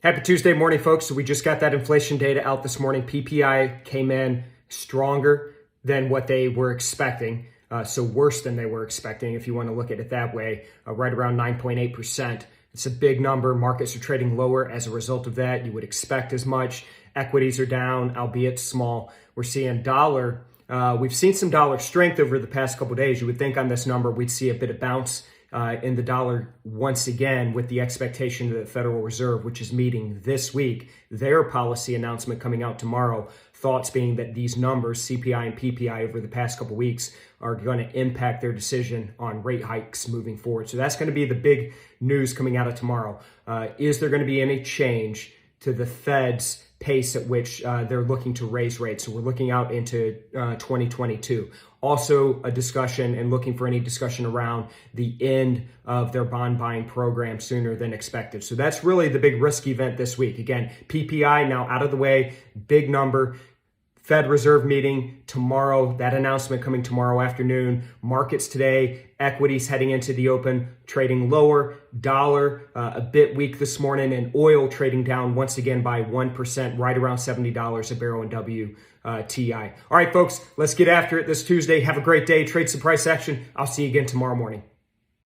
Happy Tuesday morning, folks. So we just got that inflation data out this morning. PPI came in stronger than what they were expecting. So worse than they were expecting, if you want to look at it that way, right around 9.8%. It's a big number. Markets are trading lower as a result of that. You would expect as much. Equities are down, albeit small. We're seeing dollar. We've seen some dollar strength over the past couple of days. You would think on this number we'd see a bit of bounce in the dollar once again, with the expectation that the Federal Reserve, which is meeting this week, their policy announcement coming out tomorrow, thoughts being that these numbers, CPI and PPI over the past couple weeks, are going to impact their decision on rate hikes moving forward. So that's going to be the big news coming out of tomorrow. Is there going to be any change to the Fed's pace at which they're looking to raise rates? So we're looking out into 2022. Also a discussion and looking for any discussion around the end of their bond buying program sooner than expected. So that's really the big risk event this week. Again, PPI now out of the way, big number. Fed Reserve meeting tomorrow, that announcement coming tomorrow afternoon. Markets today, equities heading into the open, trading lower. Dollar a bit weak this morning, and oil trading down once again by 1%, right around $70 a barrel in WTI. All right, folks, let's get after it this Tuesday. Have a great day. Trade some price action. I'll see you again tomorrow morning.